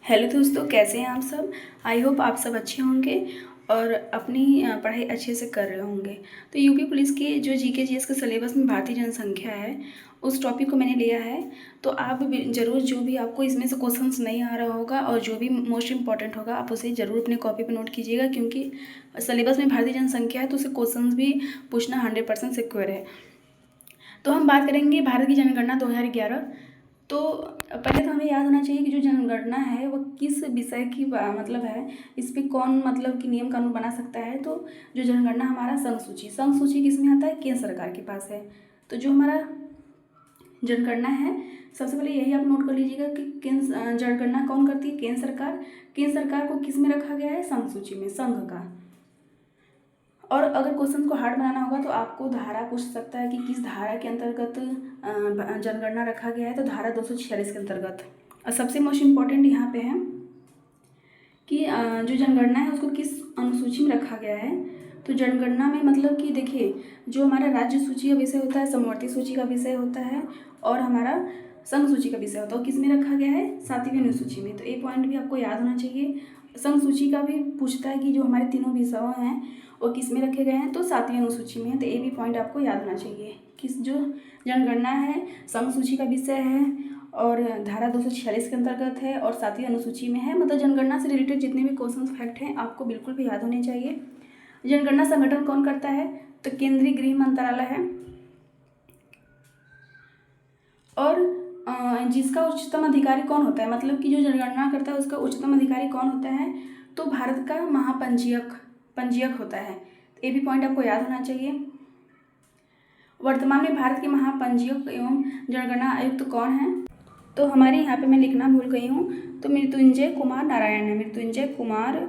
Hello दोस्तों, कैसे हैं आप सब। आई होप आप सब अच्छे होंगे और अपनी पढ़ाई अच्छे से कर रहे होंगे। तो यूपी पुलिस के जो जीके जीएस के सिलेबस में भारतीय जनसंख्या है उस टॉपिक को मैंने लिया है। तो आप ज़रूर जो भी आपको इसमें से क्वेश्चंस नहीं आ रहा होगा और जो भी मोस्ट इंपॉर्टेंट होगा आप उसे ज़रूर अपने कॉपी पर नोट कीजिएगा, क्योंकि सिलेबस में भारतीय जनसंख्या है तो उसे क्वेश्चंस भी पूछना 100% सिक्योर है। तो हम बात करेंगे भारत की जनगणना 2011। तो पहले तो हमें याद होना चाहिए कि जो जनगणना है वो किस विषय की मतलब है, इस पर कौन मतलब कि नियम कानून बना सकता है। तो जो जनगणना हमारा संघ सूची किस में आता है, केंद्र सरकार के पास है। तो जो हमारा जनगणना है, सबसे पहले यही आप नोट कर लीजिएगा कि केंद्र जनगणना कौन करती है, केंद्र सरकार। केंद्र सरकार को किस में रखा गया है, संघ सूची में, संघ का। और अगर क्वेश्चन को हार्ड बनाना होगा तो आपको धारा पूछ सकता है कि किस धारा के अंतर्गत जनगणना रखा गया है। तो धारा 246 के अंतर्गत। और सबसे मोस्ट इम्पॉर्टेंट यहाँ पे है कि जो जनगणना है उसको किस अनुसूची में रखा गया है। तो जनगणना में मतलब कि देखिए, जो हमारा राज्य सूची का विषय होता है, समवर्ती सूची का विषय होता है और हमारा संघ सूची का विषय होता है, किस में रखा गया है, 7वीं अनुसूची में। तो ये पॉइंट भी आपको याद होना चाहिए। संघ सूची का भी पूछता है कि जो हमारे तीनों विषय हैं वो किस में रखे गए हैं, तो 7वीं अनुसूची में है। तो ये भी पॉइंट आपको याद होना चाहिए कि जो जनगणना है संघ सूची का विषय है और धारा 246 के अंतर्गत है और 7वीं अनुसूची में है। मतलब जनगणना से रिलेटेड जितने भी क्वेश्चन फैक्ट हैं आपको बिल्कुल भी याद होने चाहिए। जनगणना संगठन कौन करता है, तो केंद्रीय गृह मंत्रालय है। और जिसका उच्चतम अधिकारी कौन होता है, मतलब कि जो जनगणना करता है उसका उच्चतम अधिकारी कौन होता है, तो भारत का पंजीयक होता है। तो ये भी पॉइंट आपको याद होना चाहिए। वर्तमान में भारत के महापंजीयक एवं जनगणना आयुक्त कौन है, तो हमारे यहाँ पे मैं लिखना भूल गई हूँ, तो मृत्युंजय कुमार नारायण है, मृत्युंजय कुमार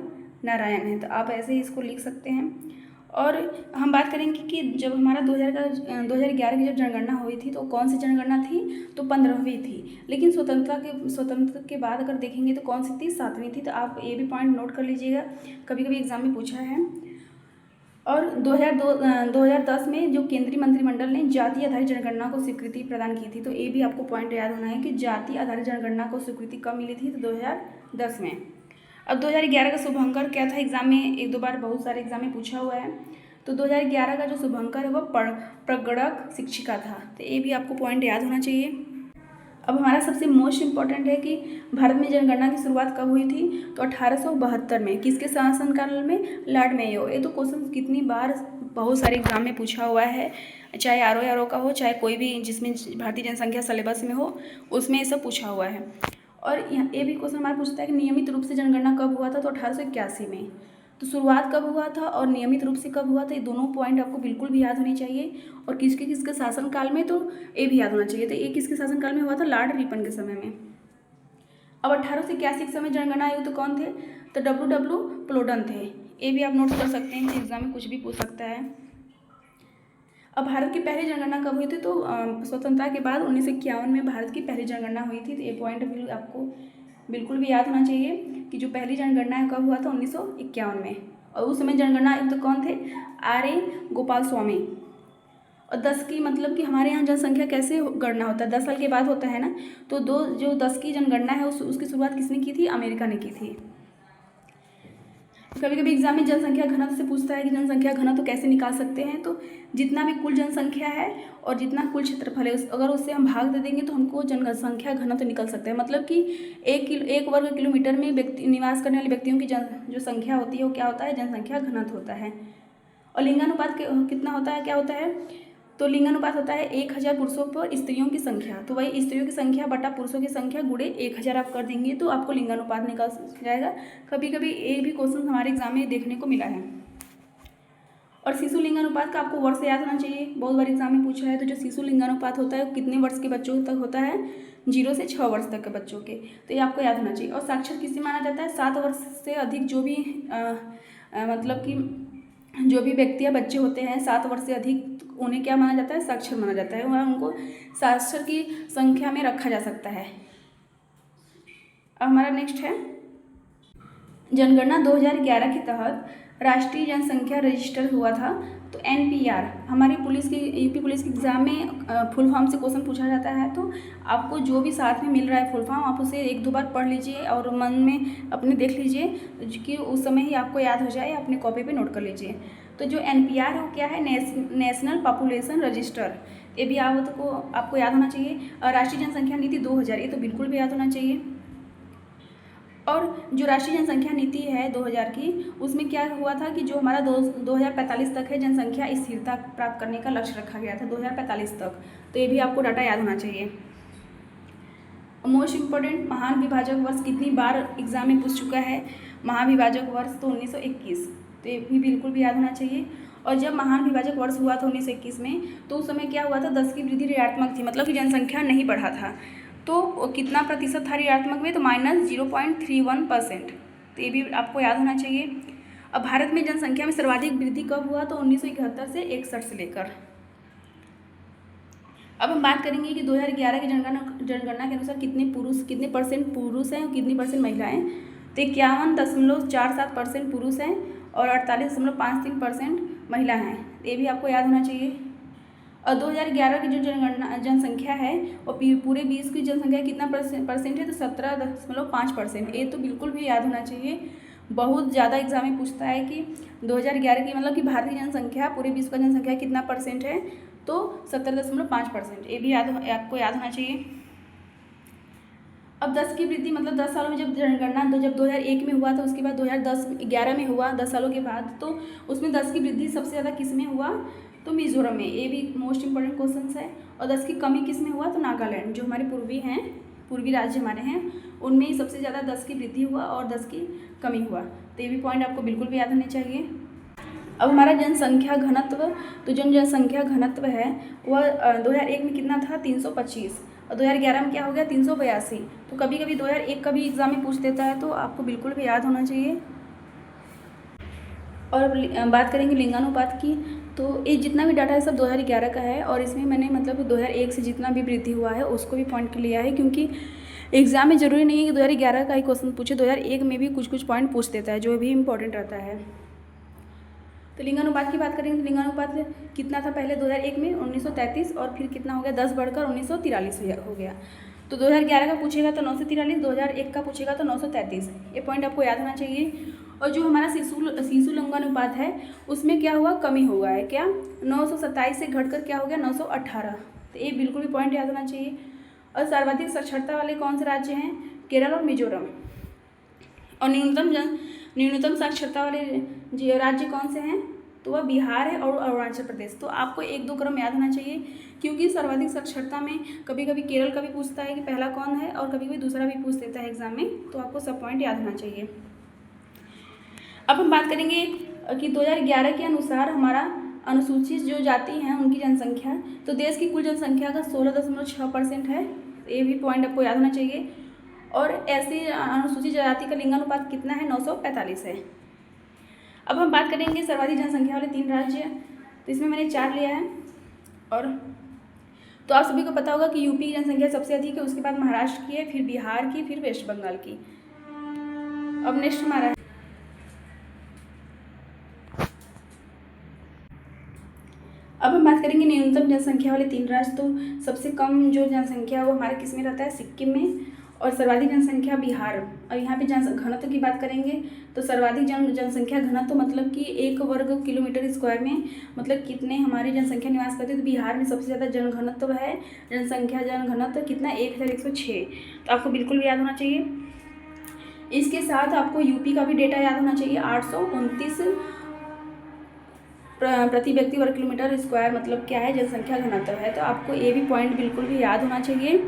नारायण है। तो आप ऐसे ही इसको लिख सकते हैं। और हम बात करेंगे कि जब हमारा 2011 की जब जनगणना हुई थी तो कौन सी जनगणना थी, तो 15वीं थी। लेकिन स्वतंत्रता के बाद अगर देखेंगे तो कौन सी थी, 7वीं थी। तो आप ये भी पॉइंट नोट कर लीजिएगा, कभी कभी एग्जाम में पूछा है। और 2010 में जो केंद्रीय मंत्रिमंडल ने जाति आधारित जनगणना को स्वीकृति प्रदान की थी। तो ये भी आपको पॉइंट याद होना है कि जाति आधारित जनगणना को स्वीकृति कब मिली थी, तो 2010 में। अब 2011 का शुभंकर क्या था, एग्जाम में एक दो बार बहुत सारे एग्जाम में पूछा हुआ है। तो 2011 का जो शुभंकर है वह प्रगणक शिक्षिका था। तो ये भी आपको पॉइंट याद होना चाहिए। अब हमारा सबसे मोस्ट इम्पॉर्टेंट है कि भारत में जनगणना की शुरुआत कब हुई थी, तो 1872 में। किसके शासनकाल में, लॉर्ड मेयो। ये तो क्वेश्चन कितनी बार बहुत सारे एग्जाम में पूछा हुआ है, चाहे आर ओ का हो, चाहे कोई भी जिसमें भारतीय जनसंख्या सिलेबस में हो, उसमें ये सब पूछा हुआ है। और ये भी क्वेश्चन हमारा पूछता है कि नियमित रूप से जनगणना कब हुआ था, तो 1881 में। तो शुरुआत कब हुआ था और नियमित रूप से कब हुआ था, ये दोनों पॉइंट आपको बिल्कुल भी याद होने चाहिए। और किसके किसके शासनकाल में, तो ये भी याद होना चाहिए। तो ये किसके शासनकाल में हुआ था, लॉर्ड रिपन के समय में। अब 1881 के समय जनगणना आयुक्त कौन थे, तो डब्ल्यू प्लोडन थे। ये भी आप नोट कर सकते हैं, एग्जाम में कुछ भी पूछ सकता है। अब भारत की पहली जनगणना कब हुई थी, तो स्वतंत्रता के बाद 1951 में भारत की पहली जनगणना हुई थी। तो ये पॉइंट भी आपको बिल्कुल भी याद होना चाहिए कि जो पहली जनगणना है कब हुआ था, 1951 में। और उस समय जनगणना आयुक्त कौन थे, R.A. गोपाल स्वामी। और 10 की मतलब कि हमारे यहाँ जनसंख्या कैसे गणना होता है, 10 साल के बाद होता है ना। तो जो 10 की जनगणना है उसकी शुरुआत किसने की थी, अमेरिका ने की थी। कभी कभी एग्जाम में जनसंख्या घनत्व से पूछता है कि जनसंख्या घनत्व कैसे निकाल सकते हैं। तो जितना भी कुल जनसंख्या है और जितना कुल क्षेत्रफल है अगर उससे हम भाग दे देंगे तो हमको जनसंख्या घनत्व निकल सकता है। मतलब कि 1 वर्ग किलोमीटर में निवास करने वाले व्यक्तियों की जो संख्या होती है वो क्या होता है, जनसंख्या घनत्व होता है। और लिंगानुपात कितना होता है, क्या होता है, तो लिंगानुपात होता है 1000 पुरुषों पर स्त्रियों की संख्या। तो वही स्त्रियों की संख्या बटा पुरुषों की संख्या गुणे 1000 आप कर देंगे तो आपको लिंगानुपात निकल जाएगा। कभी कभी ये भी क्वेश्चन हमारे एग्जाम में देखने को मिला है। और शिशु लिंगानुपात का आपको वर्ष याद होना चाहिए, बहुत बार एग्जाम में पूछा है। तो जो शिशु लिंगानुपात होता है वो कितने वर्ष के बच्चों तक होता है, 0 से 6 वर्ष तक के बच्चों के। तो ये आपको याद होना चाहिए। और साक्षर किसे माना जाता है, 7 वर्ष से अधिक जो भी मतलब कि जो भी व्यक्ति या बच्चे होते हैं 7 वर्ष से अधिक, उन्हें क्या माना जाता है, साक्षर माना जाता है। वह उनको साक्षर की संख्या में रखा जा सकता है। अब हमारा नेक्स्ट है जनगणना 2011 के तहत राष्ट्रीय जनसंख्या रजिस्टर हुआ था। तो NPR हमारी पुलिस की यूपी पुलिस के एग्ज़ाम में फुल फॉर्म से क्वेश्चन पूछा जाता है। तो आपको जो भी साथ में मिल रहा है फुल फॉर्म, आप उसे एक दो बार पढ़ लीजिए और मन में अपने देख लीजिए कि उस समय ही आपको याद हो जाए, अपने कॉपी पे नोट कर लीजिए। तो जो NPR है वो क्या है, नेशनल पॉपुलेशन रजिस्टर, ये भी आपको याद होना चाहिए। और राष्ट्रीय जनसंख्या नीति 2000, ये तो बिल्कुल भी याद होना चाहिए। और जो राष्ट्रीय जनसंख्या नीति है 2000 की, उसमें क्या हुआ था कि जो हमारा 2045 तक है जनसंख्या स्थिरता प्राप्त करने का लक्ष्य रखा गया था 2045 तक। तो ये भी आपको डाटा याद होना चाहिए। मोस्ट इम्पोर्टेंट, महान विभाजक वर्ष कितनी बार एग्जाम में पूछ चुका है, महाविभाजक वर्ष तो 1921, तो ये भी बिल्कुल भी याद होना चाहिए। और जब महान विभाजक वर्ष हुआ था 1921 में, तो उस समय क्या हुआ था, 10 की वृद्धि ऋणात्मक थी, मतलब कि जनसंख्या नहीं बढ़ा था। तो कितना प्रतिशत था ऋणात्मक में, तो -0.31%। तो ये भी आपको याद होना चाहिए। अब भारत में जनसंख्या में सर्वाधिक वृद्धि कब हुआ, तो 1971 से 61 से लेकर। अब हम बात करेंगे कि 2011 की जनगणना के अनुसार कितने परसेंट पुरुष हैं और कितनी परसेंट महिलाएं। तो 51.47% पुरुष हैं और 48.53% महिला हैं। ये भी आपको याद होना चाहिए। और 2011 की जो जनसंख्या है वो पूरे विश्व की जनसंख्या कितना परसेंट है, तो 17.5%। ये तो बिल्कुल भी याद होना चाहिए। बहुत ज़्यादा एग्जाम में पूछता है कि 2011 की मतलब कि भारत की जनसंख्या पूरे विश्व का जनसंख्या कितना परसेंट है, तो 17.5%। ये भी आपको याद होना चाहिए। अब 10 की वृद्धि मतलब 10 सालों में जब जनगणना जब 2001 में हुआ था, उसके बाद 2011 में हुआ 10 सालों के बाद, तो उसमें 10 की वृद्धि सबसे ज़्यादा किस में हुआ, तो मिजोरम में। ये भी मोस्ट इंपॉर्टेंट क्वेश्चन है। और 10 की कमी किस में हुआ, तो नागालैंड, जो हमारे पूर्वी राज्य हमारे हैं, उनमें ही सबसे ज़्यादा 10 की वृद्धि हुआ और 10 की कमी हुआ। तो ये भी पॉइंट आपको बिल्कुल भी याद होने चाहिए। अब हमारा जनसंख्या घनत्व, तो जो जनसंख्या घनत्व है वह 2001 में कितना था, 325, और 2011 में क्या हो गया, 382। तो कभी कभी 2001 का भी एग्जाम में पूछ देता है, तो आपको बिल्कुल भी याद होना चाहिए। और बात करेंगे लिंगानुपात की, तो ये जितना भी डाटा है सब 2011 का है। और इसमें मैंने मतलब 2001 से जितना भी वृद्धि हुआ है उसको भी पॉइंट लिया है, क्योंकि एग्जाम में ज़रूरी नहीं है कि 2011 का ही क्वेश्चन पूछे, 2001 में भी कुछ पॉइंट पूछ देता है, जो भी इम्पोर्टेंट रहता है। तो लिंगानुपात की बात करेंगे तो लिंगानुपात कितना था पहले 2001 में, 1933, और फिर कितना हो गया, 10 बढ़कर 1943 हो गया। तो 2011 का पूछेगा तो 943, 2001 का पूछेगा तो 933। ये पॉइंट आपको याद होना चाहिए। और जो हमारा शिशु लिंगानुपात है उसमें क्या हुआ, कमी हुआ है, क्या 927 से घटकर क्या हो गया 918। तो ये बिल्कुल भी पॉइंट याद होना चाहिए। और सर्वाधिक साक्षरता वाले कौन से राज्य हैं, केरल और मिजोरम। और न्यूनतम साक्षरता वाले राज्य कौन से हैं, तो वह बिहार है और अरुणाचल प्रदेश। तो आपको 1-2 क्रम याद होना चाहिए, क्योंकि सर्वाधिक साक्षरता में कभी कभी केरल का भी पूछता है कि पहला कौन है, और कभी कभी दूसरा भी पूछ देता है एग्जाम में, तो आपको सब पॉइंट याद होना चाहिए। अब हम बात करेंगे कि 2011 के अनुसार हमारा अनुसूचित जो जाति हैं उनकी जनसंख्या, तो देश की कुल जनसंख्या का 16.6% है। ये भी पॉइंट आपको याद होना चाहिए। और ऐसी अनुसूचित जाति का लिंगानुपात कितना है, 945 है। अब हम बात करेंगे सर्वाधिक जनसंख्या वाले 3 राज्य, तो इसमें मैंने 4 लिया है। और तो आप सभी को पता होगा कि यूपी की जनसंख्या सबसे अधिक है, उसके बाद महाराष्ट्र की है, फिर बिहार की, फिर वेस्ट बंगाल की। अब नेक्स्ट हमारा अब हम बात करेंगे न्यूनतम जनसंख्या वाले 3 राज्य। तो सबसे कम जो जनसंख्या वो हमारे किस में रहता है, सिक्किम में, और सर्वाधिक जनसंख्या बिहार। और यहाँ पे घनत्व की बात करेंगे तो सर्वाधिक जनसंख्या घनत्व मतलब कि 1 वर्ग किलोमीटर स्क्वायर में मतलब कितने हमारी जनसंख्या निवास करती है। तो बिहार में सबसे ज़्यादा जनघनत्व है, जनघनत्व कितना, 1106। तो आपको बिल्कुल भी याद होना चाहिए। इसके साथ आपको यूपी का भी डेटा याद होना चाहिए, 829 प्रति व्यक्ति वर्ग किलोमीटर स्क्वायर मतलब क्या है, जनसंख्या घनत्व है। तो आपको ये भी पॉइंट बिल्कुल भी याद होना चाहिए।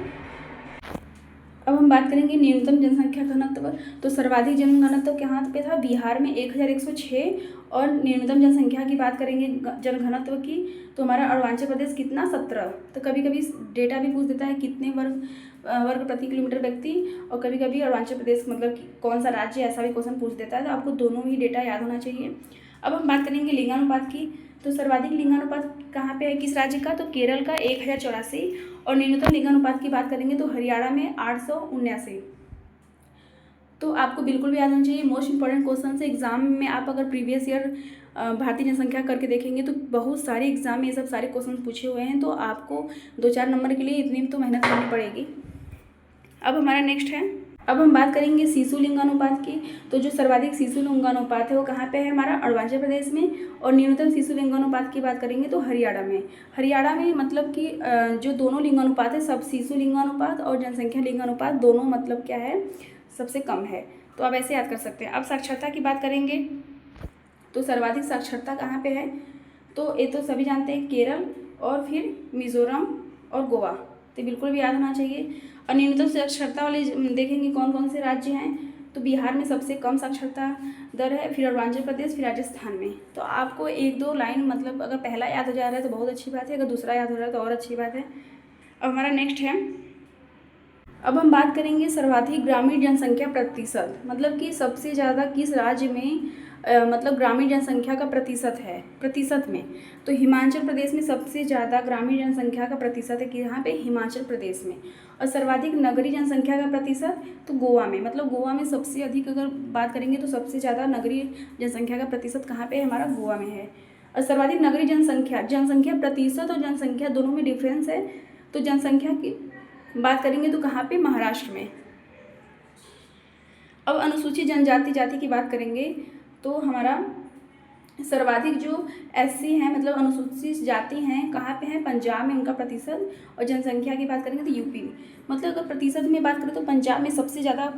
अब हम बात करेंगे न्यूनतम जनसंख्या घनत्व, तो सर्वाधिक जनघनत्व कहाँ पे था, बिहार में 1106। और न्यूनतम जनसंख्या की बात करेंगे जनघनत्व की, तो हमारा अरुणाचल प्रदेश कितना, 17। तो कभी कभी डेटा भी पूछ देता है कितने वर्ग प्रति किलोमीटर व्यक्ति, और कभी कभी अरुणाचल प्रदेश मतलब कौन सा राज्य, ऐसा भी क्वेश्चन पूछ देता है। तो आपको दोनों ही डेटा याद होना चाहिए। अब हम बात करेंगे लिंगानुपात की, तो सर्वाधिक लिंगानुपात कहाँ पे है, किस राज्य का, तो केरल का 1084। और न्यूनतम लिंगानुपात की बात करेंगे तो हरियाणा में 879। तो आपको बिल्कुल भी याद होना चाहिए। मोस्ट इंपॉर्टेंट क्वेश्चन से एग्जाम में आप अगर प्रीवियस ईयर भारतीय जनसंख्या करके देखेंगे तो बहुत सारे एग्जाम में ये सब सारे क्वेश्चन पूछे हुए हैं, तो आपको 2-4 नंबर के लिए इतनी तो मेहनत करनी पड़ेगी। अब हमारा नेक्स्ट है, अब हम बात करेंगे शिशु लिंगानुपात की। तो जो सर्वाधिक शिशु लिंगानुपात है वो कहाँ पे है हमारा, अरुणाचल प्रदेश में। और न्यूनतम शिशु लिंगानुपात की बात करेंगे तो हरियाणा में। हरियाणा में मतलब कि जो दोनों लिंगानुपात है, सब शिशु लिंगानुपात और जनसंख्या लिंगानुपात दोनों मतलब क्या है, सबसे कम है। तो आप ऐसे याद कर सकते हैं। अब साक्षरता की बात करेंगे तो सर्वाधिक साक्षरता कहाँ पे है, तो ये तो सभी जानते हैं, केरल और फिर मिजोरम और गोवा। तो बिल्कुल भी याद होना चाहिए। और न्यूनतम साक्षरता वाले देखेंगे कौन कौन से राज्य हैं, तो बिहार में सबसे कम साक्षरता दर है, फिर अरुणाचल प्रदेश, फिर राजस्थान में। तो आपको 1-2 लाइन मतलब अगर पहला याद हो जा रहा है तो बहुत अच्छी बात है, अगर दूसरा याद हो रहा है तो और अच्छी बात है। अब हमारा नेक्स्ट है, अब हम बात करेंगे सर्वाधिक ग्रामीण जनसंख्या प्रतिशत, मतलब कि सबसे ज़्यादा किस राज्य में मतलब ग्रामीण जनसंख्या का प्रतिशत है, प्रतिशत में। तो हिमाचल प्रदेश में सबसे ज़्यादा ग्रामीण जनसंख्या का प्रतिशत है कि यहाँ पे हिमाचल प्रदेश में। और सर्वाधिक नगरीय जनसंख्या का प्रतिशत तो गोवा में, मतलब गोवा में सबसे अधिक अगर बात करेंगे तो सबसे ज़्यादा नगरीय जनसंख्या का प्रतिशत कहाँ पे है, हमारा गोवा में है। और सर्वाधिक नगरीय जनसंख्या प्रतिशत और जनसंख्या दोनों में डिफरेंस है। तो जनसंख्या की बात करेंगे तो कहाँ पे, महाराष्ट्र में। अब अनुसूचित जनजाति जाति की बात करेंगे तो हमारा सर्वाधिक जो एससी हैं मतलब अनुसूचित जाति हैं कहाँ पे हैं, पंजाब में उनका प्रतिशत। और जनसंख्या की बात करेंगे तो यूपी में। मतलब अगर प्रतिशत में बात करें तो पंजाब में सबसे ज़्यादा,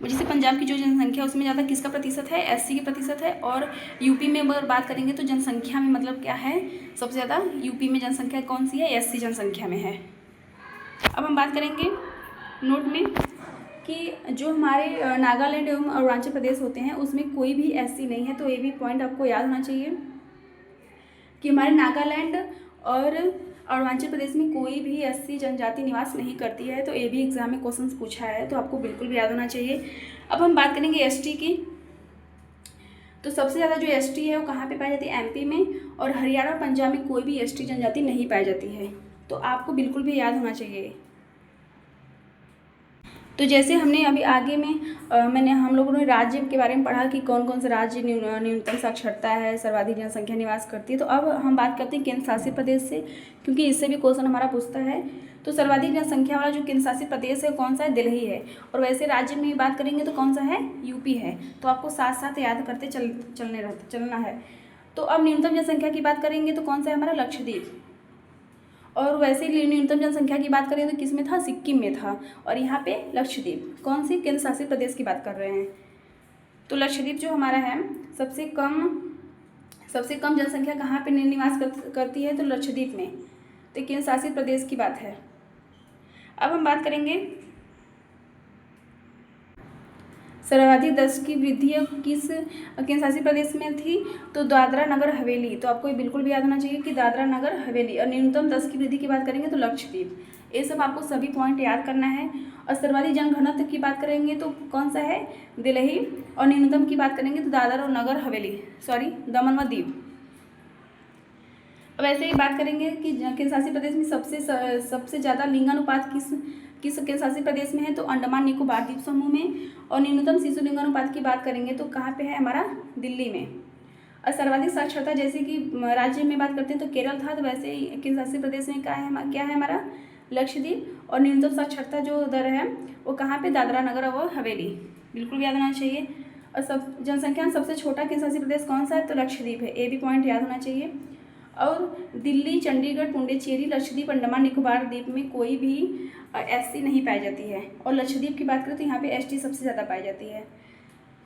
जैसे पंजाब की जो जनसंख्या है उसमें ज़्यादा किसका प्रतिशत है, एससी की प्रतिशत है। और यूपी में अगर बात करेंगे तो जनसंख्या में मतलब क्या है, सबसे ज़्यादा यूपी में जनसंख्या कौन सी है, एससी जनसंख्या में है। अब हम बात करेंगे नोट में कि जो हमारे नागालैंड एवं अरुणाचल प्रदेश होते हैं उसमें कोई भी एससी नहीं है। तो ये भी पॉइंट आपको याद होना चाहिए कि हमारे नागालैंड और अरुणाचल प्रदेश में कोई भी एससी जनजाति निवास नहीं करती है। तो ये भी एग्जाम में क्वेश्चन पूछा है, तो आपको बिल्कुल भी याद होना चाहिए। अब हम बात करेंगे एसटी की। तो सबसे ज़्यादा जो एसटी है वो कहाँ पे पाई जाती है, एमपी में। और हरियाणा और पंजाब में कोई भी एसटी जनजाति नहीं पाई जाती है। तो आपको बिल्कुल भी याद होना चाहिए। तो जैसे हमने अभी आगे में हम लोगों ने राज्य के बारे में पढ़ा कि कौन कौन से राज्य न्यूनतम साक्षरता है, सर्वाधिक जनसंख्या निवास करती है। तो अब हम बात करते हैं केंद्र शासित प्रदेश से, क्योंकि इससे भी क्वेश्चन हमारा पूछता है। तो सर्वाधिक जनसंख्या वाला जो केंद्र शासित प्रदेश है कौन सा है, दिल्ली है। और वैसे राज्य में बात करेंगे तो कौन सा है, यूपी है। तो आपको साथ साथ याद करते चलना है। तो अब न्यूनतम जनसंख्या की बात करेंगे तो कौन सा है हमारा, लक्षद्वीप। और वैसे ही न्यूनतम जनसंख्या की बात करें तो किस में था, सिक्किम में था। और यहाँ पे लक्षद्वीप, कौन सी, केंद्र शासित प्रदेश की बात कर रहे हैं। तो लक्षद्वीप जो हमारा है सबसे कम जनसंख्या कहाँ पे निवास करती है, तो लक्षद्वीप में। तो केंद्र शासित प्रदेश की बात है। अब हम बात करेंगे सर्वाधिक दर की वृद्धि किस केंद्र शासित प्रदेश में थी, तो दादरा नगर हवेली। तो आपको ये बिल्कुल भी याद होना चाहिए कि दादरा नगर हवेली। और न्यूनतम दर की वृद्धि की बात करेंगे तो लक्षद्वीप। ये सब आपको सभी पॉइंट याद करना है। और सर्वाधिक जनघनत्व की बात करेंगे तो कौन सा है, दिल्ली। और न्यूनतम की बात करेंगे तो दादरा और नगर हवेली, दमन व दीव। अब ऐसे ही बात करेंगे कि केंद्र शासित प्रदेश में सबसे ज़्यादा लिंगानुपात किस केंद्र शासित प्रदेश में है, तो अंडमान निकोबार द्वीप समूह में। और न्यूनतम शिशु लिंगानुपात की बात करेंगे तो कहाँ पे है हमारा, दिल्ली में। और सर्वाधिक साक्षरता जैसे कि राज्य में बात करते हैं तो केरल था, तो वैसे ही केंद्र शासित प्रदेश में क्या है हमारा, लक्षद्वीप। और न्यूनतम साक्षरता जो दर है वो कहाँ पे, दादरा नगर और हवेली। बिल्कुल याद होना चाहिए। और सब जनसंख्या में सबसे छोटा केंद्र शासित प्रदेश कौन सा है, तो लक्षद्वीप है। ये भी पॉइंट याद होना चाहिए। और दिल्ली, चंडीगढ़, पुडुचेरी, लक्षद्वीप, अंडमान निकोबार द्वीप में कोई भी एससी नहीं पाई जाती है। और लक्षद्वीप की बात करें तो यहाँ पे एसटी सबसे ज़्यादा पाई जाती है।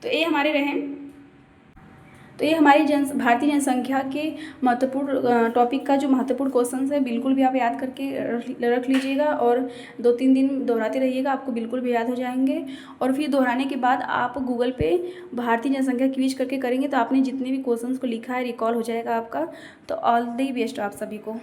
तो ये हमारे हमारी भारतीय जनसंख्या के महत्वपूर्ण टॉपिक का जो महत्वपूर्ण क्वेश्चन है, बिल्कुल भी आप याद करके रख लीजिएगा। और 2-3 दिन दोहराते रहिएगा, आपको बिल्कुल भी याद हो जाएंगे। और फिर दोहराने के बाद आप गूगल पे भारतीय जनसंख्या क्विज करके करेंगे तो आपने जितने भी क्वेश्चंस को लिखा है रिकॉल हो जाएगा आपका। तो ऑल द बेस्ट आप सभी को।